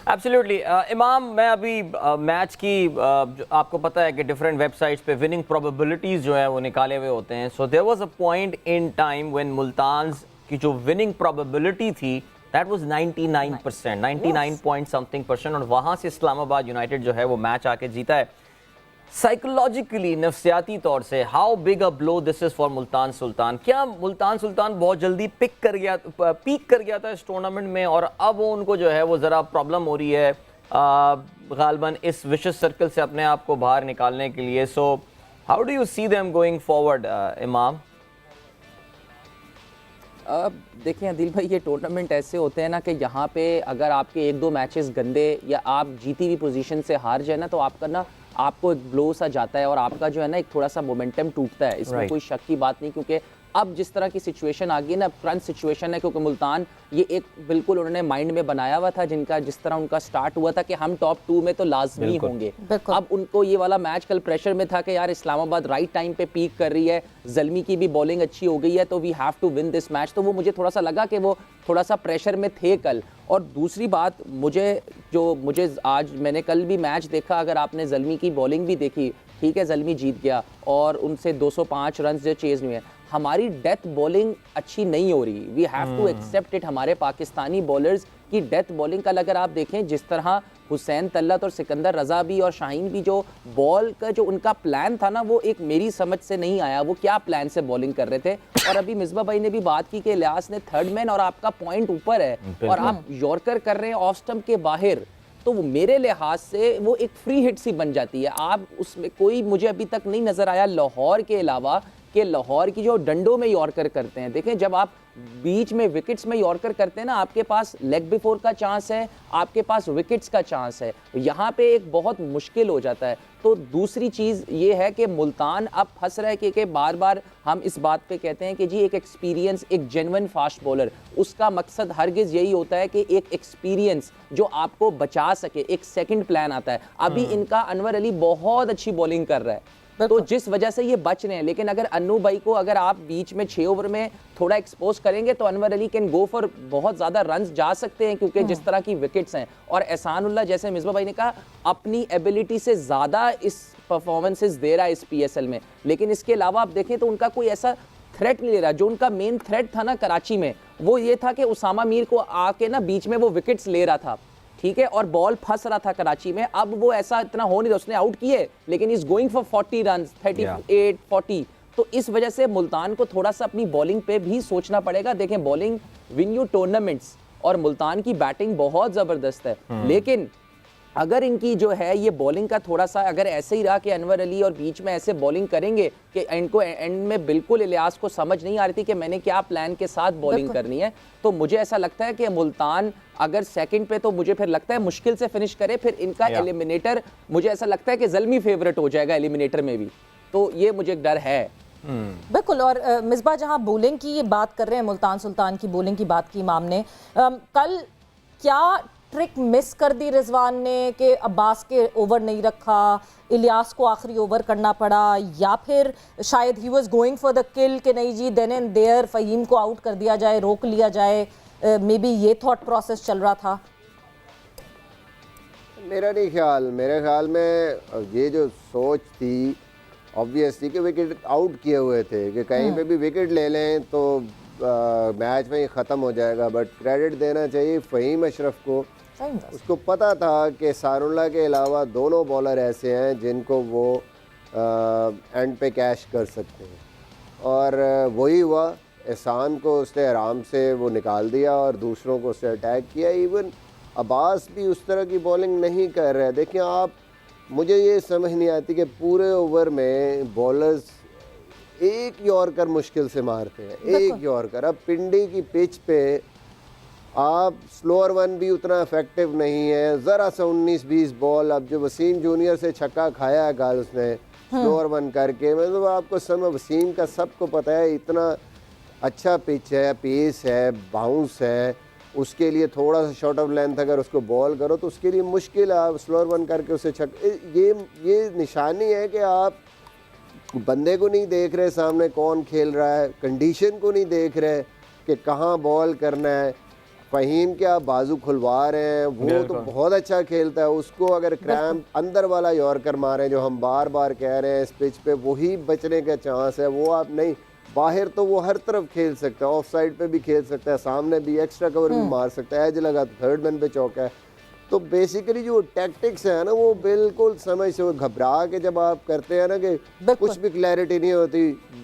Absolutely इमाम, मैं अभी मैच की आपको पता है कि डिफरेंट वेबसाइट्स पे विनिंग प्रोबेबिलिटीज जो है वो निकाले हुए होते हैं। So there was a point in time when Multan की जो विनिंग प्रोबेबिलिटी थी that was 99%, 99 point something percent, और वहां से इस्लामाबाद यूनाइटेड जो है वो मैच आके जीता है। साइकोलॉजिकली, नफ्सियाती तौर से, how big a blow this is for Multan Sultan? क्या मुल्तान सुल्तान बहुत जल्दी पीक कर गया था इस टूर्नामेंट में, और अब वो उनको जो है वो ज़रा प्रॉब्लम हो रही है गालबन इस विशेष सर्कल से अपने आप को बाहर निकालने के लिए? So how do you see them going forward इमाम? देखिए अदिल भाई, ये टूर्नामेंट ऐसे होते हैं ना कि यहाँ पे अगर आपके एक दो मैचेस गंदे या आप जीती हुई पोजीशन से हार जाए ना, तो आपका ना आपको एक ब्लो सा जाता है और आपका जो है ना एक थोड़ा सा मोमेंटम टूटता है। इसमें कोई शक की बात नहीं, क्योंकि अब जिस तरह की सिचुएशन आ गई ना, क्रंच सिचुएशन है, क्योंकि मुल्तान ये एक बिल्कुल उन्होंने माइंड में बनाया हुआ था, जिनका जिस तरह उनका स्टार्ट हुआ था कि हम टॉप 2 में तो लाजमी होंगे। अब उनको ये वाला मैच कल प्रेशर में था कि यार इस्लामाबाद राइट टाइम पे पीक कर रही है, ज़ल्मी की भी बॉलिंग अच्छी हो गई है, तो we have to win this match. तो वो मुझे थोड़ा सा लगा कि वो थोड़ा सा प्रेशर में थे कल। और दूसरी बात, मुझे आज मैंने कल भी मैच देखा, अगर आपने ज़ल्मी की बॉलिंग भी देखी, ठीक है ज़ल्मी जीत गया और उनसे 205 रन जो चेज हुए हैं, हमारी डेथ बॉलिंग अच्छी नहीं हो रही। We have to accept it. हमारे पाकिस्तानी बॉलर्स की डेथ बॉलिंग का अगर आप देखें, जिस तरह हुसैन तल्लत और सिकंदर रजा भी और शाहीन भी, जो बॉल का जो उनका प्लान था ना, वो एक मेरी समझ से नहीं आया, वो क्या प्लान से बॉलिंग कर रहे थे। और अभी मिसबा भाई ने भी बात की कि इलियास ने थर्ड मैन और आपका पॉइंट ऊपर है और आप यॉर्कर कर रहे हैं ऑफ स्टंप के बाहर, तो मेरे लिहाज से वो एक फ्री हिट सी बन जाती है। आप उसमें कोई, मुझे अभी तक नहीं नजर आया लाहौर के अलावा कि लाहौर की जो डंडों में यॉर्कर करते हैं। देखें, जब आप बीच में विकेट्स में यॉर्कर करते हैं ना, आपके पास लेग बिफोर का चांस है, आपके पास विकेट्स का चांस है, यहाँ पे एक बहुत मुश्किल हो जाता है। तो दूसरी चीज़ ये है कि मुल्तान अब फंस रहा है कि बार बार हम इस बात पे कहते हैं कि जी एक एक्सपीरियंस, एक जेन्युइन फास्ट बॉलर, उसका मकसद हरगिज़ यही होता है कि एक एक्सपीरियंस जो आपको बचा सके, एक सेकंड प्लान आता है। अभी इनका अनवर अली बहुत अच्छी बॉलिंग कर रहा है, तो जिस वजह से ये बच रहे हैं। लेकिन अगर अन्नू भाई को अगर आप बीच में 6 ओवर में थोड़ा एक्सपोज करेंगे, तो Anwar Ali can go for बहुत ज़्यादा रन्स जा सकते हैं, क्योंकि जिस तरह की विकेट्स हैं। और एहसानुल्लाह, जैसे मिसबा भाई ने कहा, अपनी एबिलिटी से ज़्यादा इस परफॉर्मेंसेस दे रहा है इस PSL में। लेकिन इसके अलावा आप देखें तो उनका कोई ऐसा थ्रेट नहीं ले रहा। जो उनका मेन थ्रेट था ना कराची में, वो ये था कि उसामा मीर को आके ना बीच में वो विकेट्स ले रहा था, ठीक है, और बॉल फंस रहा था कराची में। अब वो ऐसा इतना हो नहीं रहा, उसने आउट किए लेकिन इज गोइंग फॉर 40 रन, 38 40। तो इस वजह से मुल्तान को थोड़ा सा अपनी बॉलिंग पे भी सोचना पड़ेगा। देखें, बॉलिंग विन यू टूर्नामेंट्स, और मुल्तान की बैटिंग बहुत जबरदस्त है, लेकिन अगर इनकी जो है ये बॉलिंग का थोड़ा सा अगर ऐसे ही रहा कि अनवर अली और बीच में ऐसे बॉलिंग करेंगे कि इनको एंड में बिल्कुल इलियास को समझ नहीं आ रही थी कि मैंने क्या प्लान के साथ बॉलिंग करनी है, तो मुझे ऐसा लगता है कि मुल्तान अगर सेकंड पे, तो मुझे फिर लगता है मुश्किल से फिनिश करे। फिर इनका एलिमिनेटर, मुझे ऐसा लगता है कि ज़ल्मी फेवरेट हो जाएगा एलिमिनेटर में भी, तो ये मुझे एक डर है। बिल्कुल। और मिसबा, जहां बॉलिंग की ये बात कर रहे हैं, मुल्तान सुल्तान की बॉलिंग की बात की इमाम ने, कल क्या ट्रिक मिस कर दी रिजवान ने कि अब्बास के ओवर नहीं रखा, इलियास को आखिरी ओवर करना पड़ा, या फिर शायद he was going for the किल कि नहीं जी देन एंड देयर फ़हीम को आउट कर दिया जाए, रोक लिया जाए, मे बी ये थॉट प्रोसेस चल रहा था? मेरे ख्याल में ये जो सोच थी ऑब्वियसली कि विकेट आउट किए हुए थे कि कहीं पे भी विकेट ले लें तो मैच में ही ख़त्म हो जाएगा। बट क्रेडिट देना चाहिए फ़हीम अशरफ को, उसको पता था कि सारुल्लाह के अलावा दोनों बॉलर ऐसे हैं जिनको वो एंड पे कैश कर सकते हैं, और वही हुआ। एहसान को उसने आराम से वो निकाल दिया और दूसरों को उसने अटैक किया। इवन अब्बास भी उस तरह की बॉलिंग नहीं कर रहे। देखिए आप, मुझे ये समझ नहीं आती कि पूरे ओवर में बॉलर्स एक यॉर्कर मुश्किल से मारते हैं, एक यॉर्कर। अब पिंडी की पिच पे आप स्लोअर वन भी उतना इफेक्टिव नहीं है, ज़रा सा 19-20 बॉल। अब जो वसीम जूनियर से छक्का खाया है कल उसने स्लोअर वन करके, मतलब आपको समय वसीम का सबको पता है, इतना अच्छा पिच है, पेस है, बाउंस है, उसके लिए थोड़ा सा शॉर्ट ऑफ लेंथ अगर उसको बॉल करो तो उसके लिए मुश्किल है। आप स्लोअर वन करके उसे ये निशानी है कि आप बंदे को नहीं देख रहे सामने कौन खेल रहा है, कंडीशन को नहीं देख रहे कि कहाँ बॉल करना है। फ़हीम के आप बाजू खुलवा रहे हैं, वो तो बहुत अच्छा खेलता है। उसको अगर क्रैम्प अंदर वाला यॉर्कर मारें जो हम बार बार कह रहे हैं इस पिच पे, वही बचने का चांस है। वो आप नहीं, बाहर तो वो हर तरफ खेल सकता है, ऑफ साइड पे भी खेल सकता है, सामने भी एक्स्ट्रा कवर भी मार सकता है, एज लगा तो थर्ड मैन पे चौका है। तो बेसिकली जो टैक्टिक्स है ना, वो बिल्कुल समझ से घबरा के जब आप करते हैं ना कि कुछ भी क्लैरिटी नहीं होती,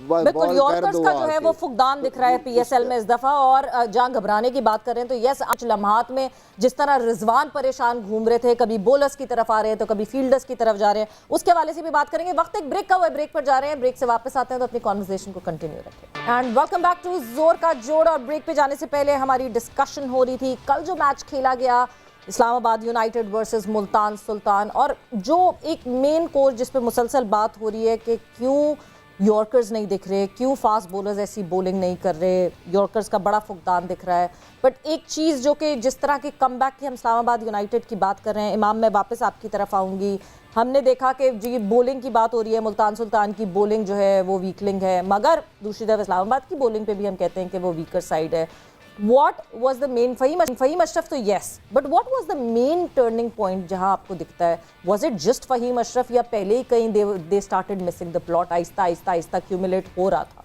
बिल्कुल यॉर्कर्स का जो है वो फुकदान दिख रहा है पीएसएल में इस दफा। और जहां घबराने की बात कर रहे हैं तो यस, आज लम्हात में जिस तरह रिजवान परेशान घूम रहे थे, कभी बॉलर्स की तरफ आ रहे हैं तो कभी फील्डर्स की तरफ जा रहे हैं, उसके हवाले से भी बात करेंगे। वक्त एक ब्रेक का हुआ है, ब्रेक पर जा रहे हैं, ब्रेक से वापस आते हैं तो अपनी कॉन्वर्सेशन को कंटिन्यू रखें। एंड वेलकम बैक टू जोर का जोड़। और ब्रेक पे जाने से पहले हमारी डिस्कशन हो रही थी, कल जो मैच खेला गया इस्लामाबाद यूनाइटेड वर्सेस मुल्तान सुल्तान, और जो एक मेन कोर जिस पे मुसलसल बात हो रही है कि क्यों यॉर्कर्स नहीं दिख रहे, क्यों फास्ट बॉलर्स ऐसी बॉलिंग नहीं कर रहे, यॉर्कर्स का बड़ा फुकदान दिख रहा है। बट एक चीज़ जो कि जिस तरह के कमबैक की हम इस्लामाबाद यूनाइटेड की बात कर रहे हैं, इमाम मैं वापस आपकी तरफ आऊँगी। हमने देखा कि जी बॉलिंग की बात हो रही है, मुल्तान सुल्तान की बॉलिंग जो है वो वीकलिंग है, मगर दूसरी तरफ इस्लामाबाद की बॉलिंग पे भी हम कहते हैं कि वो वीकर साइड है। What was the main Faheem Ashraf तो yes, but what was the main turning point जहां आपको दिखता है? Was it just Faheem Ashraf या पहले ही कहीं they started missing the plot, Aahista Aahista Aahista accumulate हो रहा था?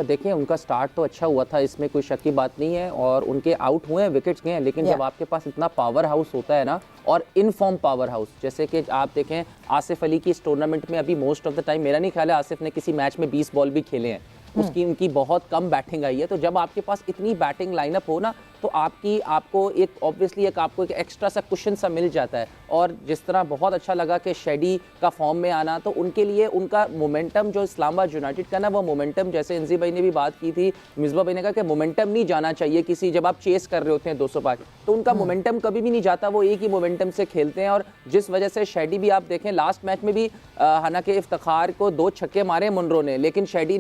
देखिए उनका स्टार्ट तो अच्छा हुआ था, इसमें कोई शक की बात नहीं है, और उनके आउट हुए हैं, विकेट्स गए हैं, लेकिन जब आपके पास इतना पावर हाउस होता है ना, और इन फॉर्म पावर हाउस, जैसे कि आप देखें आसिफ अली की इस टूर्नामेंट में अभी मोस्ट ऑफ द टाइम मेरा नहीं ख्याल है आसिफ ने किसी मैच में 20 बॉल भी खेले हैं, उसकी उनकी बहुत कम बैटिंग आई है। तो जब आपके पास इतनी बैटिंग लाइनअप हो ना, तो आपको एक ऑब्वियसली आपको एक एक्स्ट्रा सा कुशन सा मिल जाता है। और जिस तरह बहुत अच्छा लगा कि शेडी का फॉर्म में आना, तो उनके लिए उनका मोमेंटम जो इस्लामाबाद यूनाइटेड का ना, वो मोमेंटम, जैसे इंजी भाई ने भी बात की थी, मिसबा भाई ने कहा कि मोमेंटम नहीं जाना चाहिए किसी, जब आप चेस कर रहे होते हैं 200 पार, तो उनका मोमेंटम कभी भी नहीं जाता, वो एक ही मोमेंटम से खेलते हैं। और जिस वजह से शेडी भी आप देखें लास्ट मैच में भी हालांकि इफ्तिखार को 2 छक्के मारे मुनरो ने, लेकिन शेडी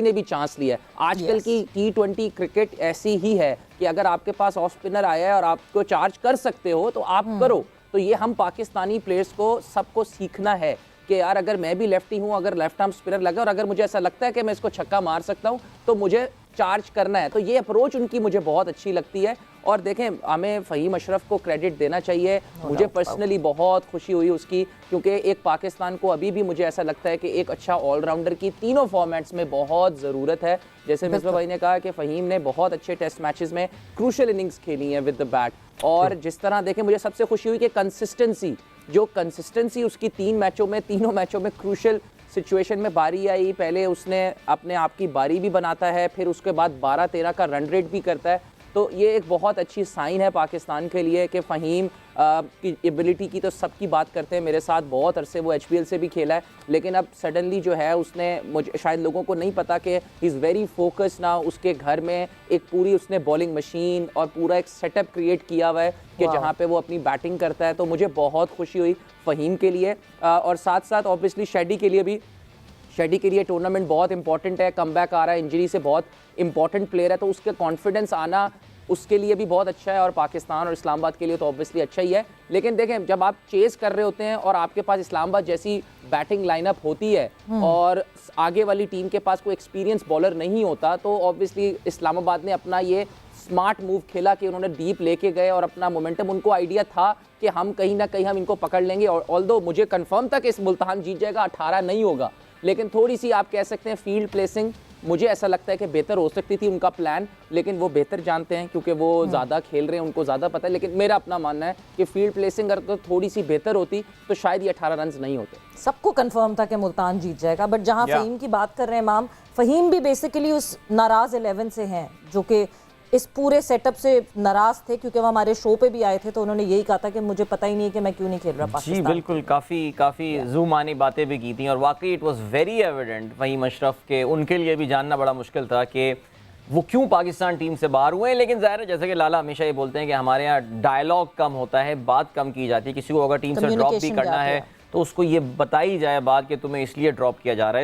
ने भी चांस लिया है। आजकल की T20 क्रिकेट ऐसी ही है कि अगर आपके पास ऑफ स्पिनर आया है और आपको चार्ज कर सकते हो तो आप करो। तो ये हम पाकिस्तानी प्लेयर्स को सबको सीखना है कि यार अगर मैं भी लेफ्टी हूँ, अगर लेफ्ट आर्म स्पिनर लगा और अगर मुझे ऐसा लगता है कि मैं इसको छक्का मार सकता हूँ तो मुझे चार्ज करना है। तो ये अप्रोच उनकी मुझे बहुत अच्छी लगती है। और देखें, हमें फहीम अशरफ को क्रेडिट देना चाहिए। मुझे पर्सनली बहुत खुशी हुई उसकी, क्योंकि एक पाकिस्तान को अभी भी मुझे ऐसा लगता है कि एक अच्छा ऑलराउंडर की तीनों फॉर्मेट्स में बहुत ज़रूरत है। जैसे मिसबा भाई ने कहा कि फ़हीम ने बहुत अच्छे टेस्ट मैचेस में क्रूशल इनिंग्स खेली हैं विद द बैट। और जिस तरह देखें, मुझे सबसे खुशी हुई कि कंसिस्टेंसी उसकी तीनों मैचों में क्रूशल सिचुएशन में बारी आई, पहले उसने अपने आप की बारी भी बनाता है, फिर उसके बाद 12-13 का रन रेट भी करता है। तो ये एक बहुत अच्छी साइन है पाकिस्तान के लिए कि फ़हीम की एबिलिटी की तो सबकी बात करते हैं। मेरे साथ बहुत अरसे वो HBL से भी खेला है, लेकिन अब सडनली जो है उसने, मुझे शायद लोगों को नहीं पता कि ही इज़ वेरी फोकस ना। उसके घर में एक पूरी उसने बॉलिंग मशीन और पूरा एक सेटअप क्रिएट किया हुआ है कि जहाँ पे वो अपनी बैटिंग करता है। तो मुझे बहुत खुशी हुई फ़हीम के लिए, और साथ साथ ऑब्वियसली शेडी के लिए भी। शेडी के लिए टूर्नामेंट बहुत इंपॉर्टेंट है, कमबैक आ रहा है, इंजरी से बहुत इंपॉर्टेंट प्लेयर है, तो उसके कॉन्फिडेंस आना उसके लिए भी बहुत अच्छा है, और पाकिस्तान और इस्लामाबाद के लिए तो ऑब्वियसली अच्छा ही है। लेकिन देखें, जब आप चेस कर रहे होते हैं और आपके पास इस्लामाबाद जैसी बैटिंग लाइनअप होती है और आगे वाली टीम के पास कोई एक्सपीरियंस बॉलर नहीं होता, तो ऑब्वियसली इस्लामाबाद ने अपना ये स्मार्ट मूव खेला कि उन्होंने डीप लेके गए और अपना मोमेंटम, उनको आइडिया था कि हम कहीं ना कहीं हम इनको पकड़ लेंगे। और ऑल्दो मुझे कंफर्म था कि इस मुल्तान जीत जाएगा, 18 नहीं होगा, लेकिन थोड़ी सी आप कह सकते हैं फील्ड प्लेसिंग मुझे ऐसा लगता है कि बेहतर हो सकती थी उनका प्लान, लेकिन वो बेहतर जानते हैं क्योंकि वो ज़्यादा खेल रहे हैं, उनको ज़्यादा पता है। लेकिन मेरा अपना मानना है कि फील्ड प्लेसिंग अगर तो थोड़ी सी बेहतर होती तो शायद ये 18 रन नहीं होते। सबको कंफर्म था कि मुल्तान जीत जाएगा, बट जहां फ़हीम की बात कर रहे हैं इमाम, फ़हीम भी बेसिकली उस नाराज़ 11 से हैं जो कि इस पूरे सेटअप से नाराज थे, क्योंकि वो हमारे शो पे भी आए थे तो उन्होंने यही कहा था कि मुझे पता ही नहीं है कि मैं क्यों नहीं खेल रहा पाकिस्तान। जी बिल्कुल, काफ़ी जूम आनी बातें भी की थी, और वाकई it was very evident Faheem Ashraf के, उनके लिए भी जानना बड़ा मुश्किल था कि वो क्यों पाकिस्तान टीम से बाहर हुए हैं। लेकिन ज़ाहिर है, जैसे कि लाला हमेशा ये बोलते हैं कि हमारे यहाँ डायलॉग कम होता है, बात कम की जाती है। किसी को अगर टीम से ड्रॉप भी करना है तो उसको ये बताई जाए बात कि तुम्हें इसलिए ड्रॉप किया जा रहा है।